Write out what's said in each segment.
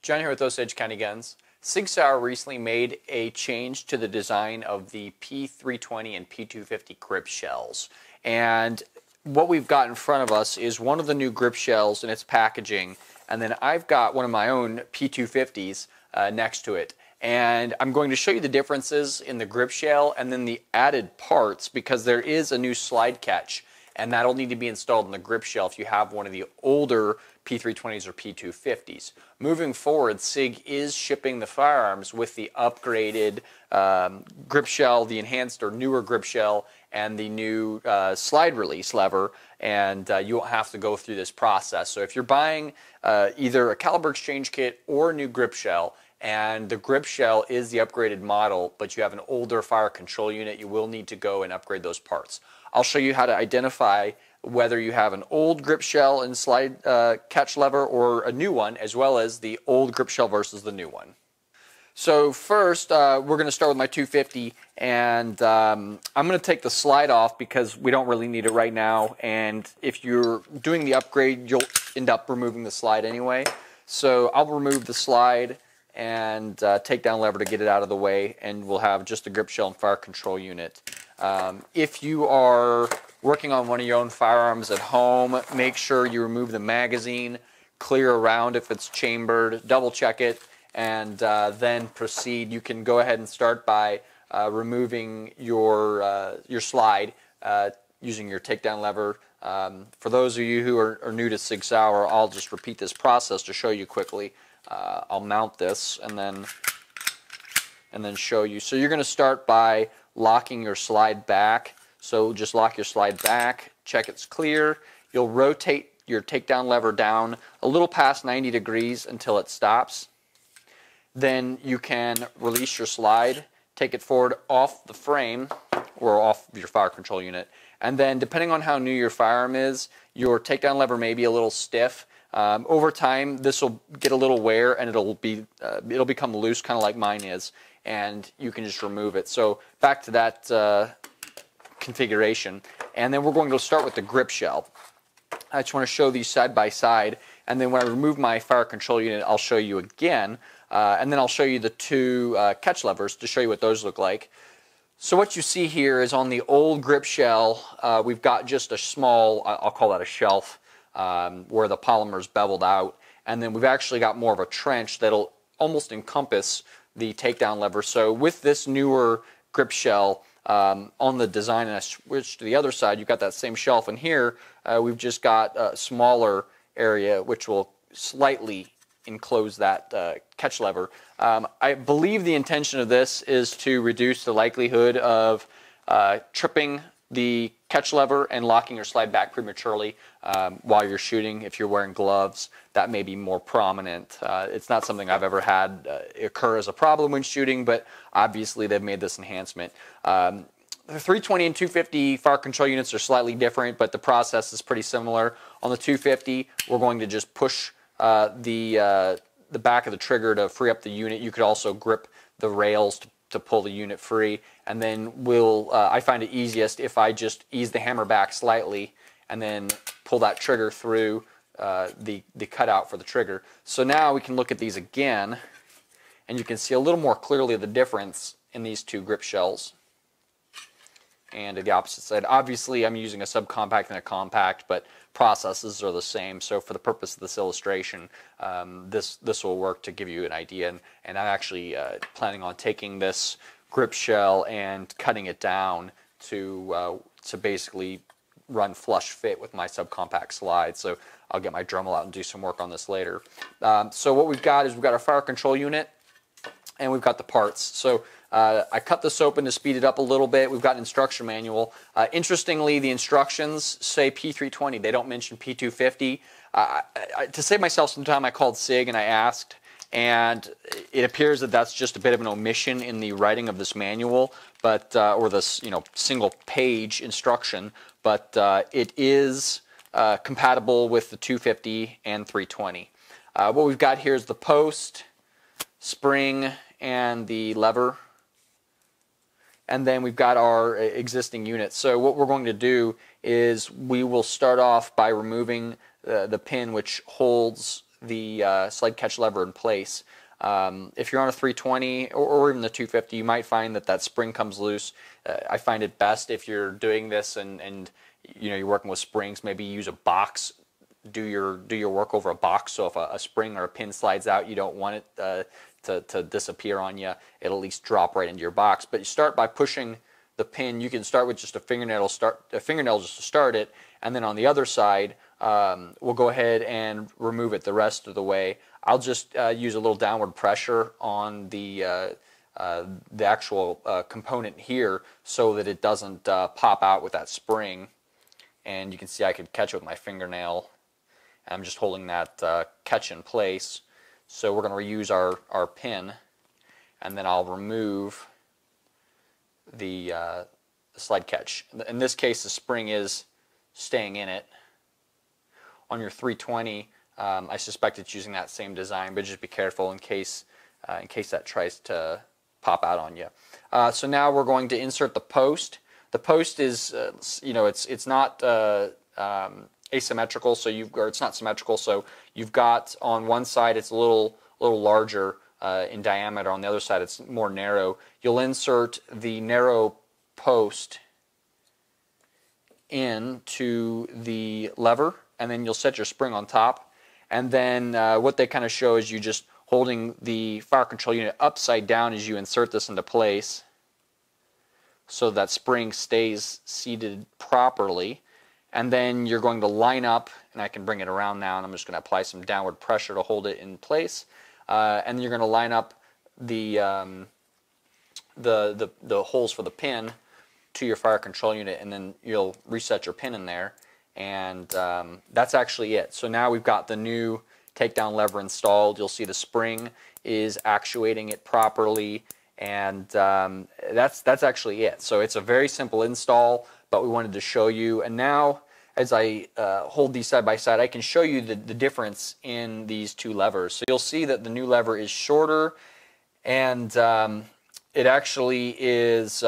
John here with Osage County Guns. Sig Sauer recently made a change to the design of the P320 and P250 grip shells. And what we've got in front of us is one of the new grip shells in its packaging, and then I've got one of my own P250s next to it. And I'm going to show you the differences in the grip shell and then the added parts, because there is a new slide catch, and that'll need to be installed in the grip shell if you have one of the older P320s or P250s. Moving forward, Sig is shipping the firearms with the upgraded grip shell, the enhanced or newer grip shell, and the new slide release lever, and you won't have to go through this process. So if you're buying either a caliber exchange kit or a new grip shell, and the grip shell is the upgraded model, but you have an older fire control unit, you will need to go and upgrade those parts. I'll show you how to identify whether you have an old grip shell and slide catch lever or a new one, as well as the old grip shell versus the new one. So first, we're going to start with my 250, and I'm going to take the slide off because we don't really need it right now, and if you're doing the upgrade, you'll end up removing the slide anyway. So I'll remove the slide and take down lever to get it out of the way, and we'll have just the grip shell and fire control unit. If you are working on one of your own firearms at home, make sure you remove the magazine, clear around if it's chambered, double check it, and then proceed. You can go ahead and start by removing your slide using your takedown lever. For those of you who are new to Sig Sauer, I'll just repeat this process to show you quickly. I'll mount this and then show you. So you're going to start by locking your slide back. So just lock your slide back, check it's clear. You'll rotate your takedown lever down a little past 90 degrees until it stops. Then you can release your slide, take it forward off the frame or off your fire control unit. And then depending on how new your firearm is, your takedown lever may be a little stiff. Over time, this will get a little wear and it'll become loose, kind of like mine is, and you can just remove it. So back to that configuration, and then we're going to start with the grip shell. I just want to show these side by side, and then when I remove my fire control unit, I'll show you again, and then I'll show you the two catch levers to show you what those look like. So what you see here is on the old grip shell, we've got just a small, I'll call that a shelf, where the polymer is beveled out, and then we've actually got more of a trench that'll almost encompass the takedown lever. So with this newer grip shell on the design, and I switched to the other side, you've got that same shelf, and here we've just got a smaller area which will slightly enclose that catch lever. I believe the intention of this is to reduce the likelihood of tripping the catch lever and locking your slide back prematurely while you're shooting. If you're wearing gloves, that may be more prominent. It's not something I've ever had occur as a problem when shooting, but obviously they've made this enhancement. The 320 and 250 fire control units are slightly different, but the process is pretty similar. On the 250, we're going to just push the back of the trigger to free up the unit. You could also grip the rails to pull the unit free, and then I find it easiest if I just ease the hammer back slightly and then pull that trigger through the cutout for the trigger. So now we can look at these again, and you can see a little more clearly the difference in these two grip shells. And to the opposite side, obviously I'm using a subcompact and a compact, but processes are the same. So for the purpose of this illustration, this will work to give you an idea. And I'm actually planning on taking this grip shell and cutting it down to basically run flush fit with my subcompact slide. So I'll get my Dremel out and do some work on this later. So what we've got is we've got our fire control unit, and we've got the parts. So I cut this open to speed it up a little bit. We've got an instruction manual. Interestingly, the instructions say P320. They don't mention P250. To save myself some time, I called Sig and I asked, and it appears that that's just a bit of an omission in the writing of this manual, but or this single page instruction. But it is compatible with the 250 and 320. What we've got here is the post, spring, and the lever. And then we've got our existing unit. So what we're going to do is we will start off by removing the pin which holds the sled catch lever in place. If you're on a 320 or even the 250, you might find that spring comes loose. I find it best if you're doing this and you're working with springs, maybe use a box. Do your work over a box, so if a spring or a pin slides out, you don't want it to disappear on you. It'll at least drop right into your box. But you start by pushing the pin. You can start with just a fingernail just to start it, and then on the other side, we'll go ahead and remove it the rest of the way. I'll just use a little downward pressure on the actual component here so that it doesn't pop out with that spring. And you can see I could catch it with my fingernail. I'm just holding that catch in place. So we're going to reuse our pin, and then I'll remove the sled catch. In this case, the spring is staying in it. On your 320, I suspect it's using that same design, but just be careful in case that tries to pop out on you. So now we're going to insert the post. The post is, it's not asymmetrical, or it's not symmetrical. So you've got on one side it's a little larger in diameter. On the other side it's more narrow. You'll insert the narrow post into the lever, and then you'll set your spring on top. And then what they kind of show is you just holding the fire control unit upside down as you insert this into place, so that spring stays seated properly. And then you're going to line up, and I can bring it around now, and I'm just going to apply some downward pressure to hold it in place. And then you're going to line up the holes for the pin to your fire control unit, and then you'll reset your pin in there. And that's actually it. So now we've got the new takedown lever installed. You'll see the spring is actuating it properly, and that's actually it. So it's a very simple install, but we wanted to show you. And now, as I hold these side by side, I can show you the difference in these two levers. So you'll see that the new lever is shorter, and it actually is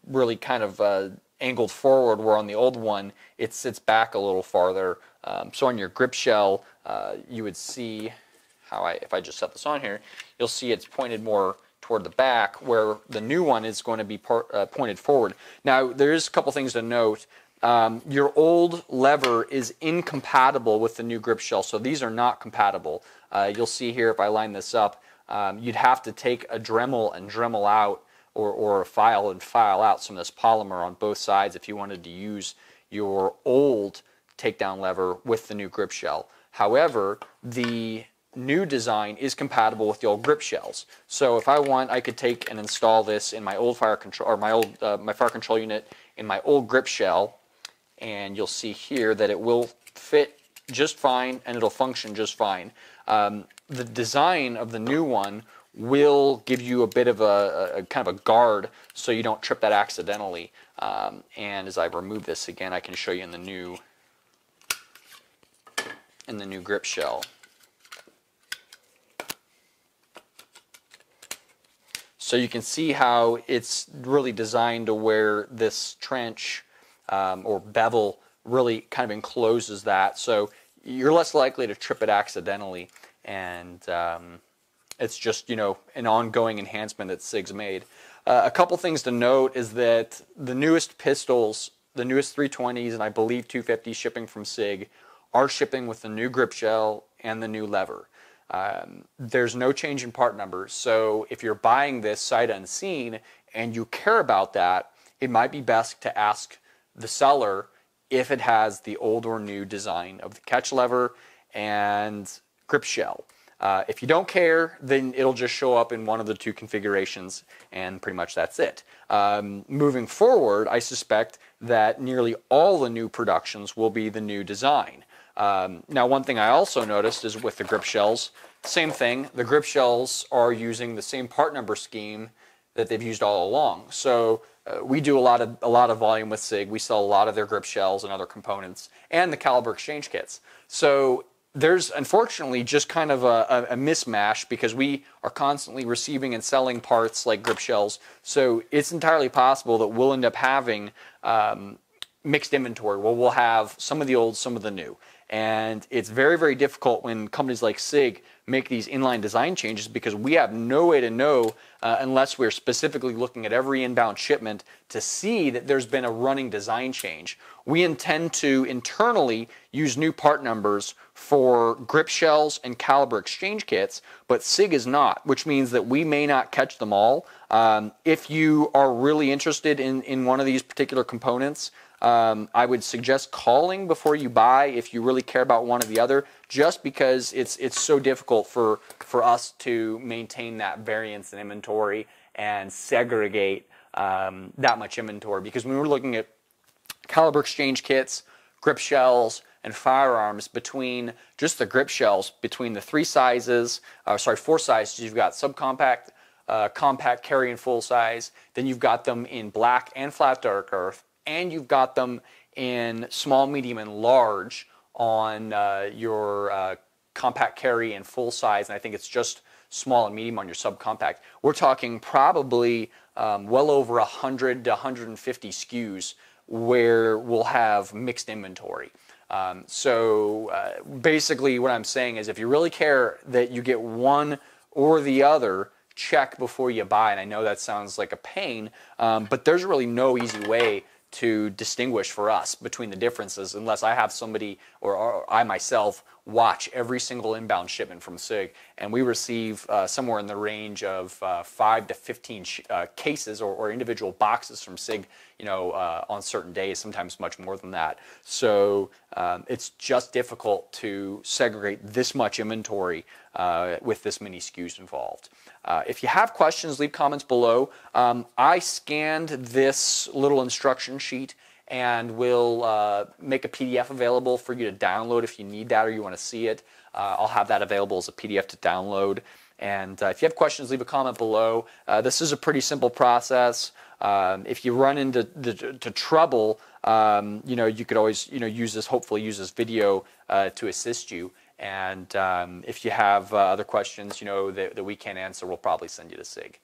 really kind of angled forward, where on the old one it sits back a little farther. So on your grip shell, you would see how if I just set this on here, you'll see it's pointed more toward the back, where the new one is going to be pointed forward. Now, there's a couple things to note. Your old lever is incompatible with the new grip shell, so these are not compatible. You'll see here, if I line this up, you'd have to take a Dremel and Dremel out, or a file and file out some of this polymer on both sides if you wanted to use your old takedown lever with the new grip shell. However, the new design is compatible with the old grip shells. So if I want, I could take and install this in my old fire control, or my fire control unit in my old grip shell, and you'll see here that it will fit just fine and it'll function just fine. The design of the new one will give you a bit of a kind of a guard, so you don't trip that accidentally. And as I remove this again, I can show you in the new grip shell. So you can see how it's really designed to where this trench or bevel really kind of encloses that, so you're less likely to trip it accidentally. And it's just, an ongoing enhancement that Sig's made. A couple things to note is that the newest pistols, the newest 320s, and I believe 250s shipping from Sig, are shipping with the new grip shell and the new lever. There's no change in part numbers, so if you're buying this sight unseen and you care about that, it might be best to ask the seller if it has the old or new design of the catch lever and grip shell. If you don't care, then it'll just show up in one of the two configurations, and pretty much that's it. Moving forward, I suspect that nearly all the new productions will be the new design. Now, one thing I also noticed is with the grip shells, same thing. The grip shells are using the same part number scheme that they've used all along. So we do a lot of volume with Sig. We sell a lot of their grip shells and other components, and the caliber exchange kits. So there's unfortunately just kind of a mismatch, because we are constantly receiving and selling parts like grip shells. So it's entirely possible that we'll end up having mixed inventory, where we'll have some of the old, some of the new. And it's very, very difficult when companies like Sig make these inline design changes because we have no way to know unless we're specifically looking at every inbound shipment to see that there's been a running design change. We intend to internally use new part numbers for grip shells and caliber exchange kits, but Sig is not, which means that we may not catch them all. If you are really interested in one of these particular components, I would suggest calling before you buy if you really care about one or the other, just because it's so difficult for us to maintain that variance in inventory and segregate that much inventory. Because when we're looking at caliber exchange kits, grip shells, and firearms, between just the grip shells, between the four sizes, you've got subcompact, compact, carry, and full size. Then you've got them in black and flat dark earth, and you've got them in small, medium, and large on your compact carry and full size, and I think it's just small and medium on your subcompact. We're talking probably well over 100 to 150 SKUs where we'll have mixed inventory. Basically what I'm saying is if you really care that you get one or the other, check before you buy. And I know that sounds like a pain, but there's really no easy way to distinguish for us between the differences unless I have somebody or I myself watch every single inbound shipment from Sig, and we receive somewhere in the range of 5 to 15 cases or individual boxes from Sig, on certain days, sometimes much more than that. So it's just difficult to segregate this much inventory with this many SKUs involved. If you have questions, leave comments below. I scanned this little instruction sheet and we'll make a PDF available for you to download if you need that or you want to see it. I'll have that available as a PDF to download. And if you have questions, leave a comment below. This is a pretty simple process. If you run into trouble, you could always hopefully use this video to assist you. And if you have other questions, that we can't answer, we'll probably send you to Sig.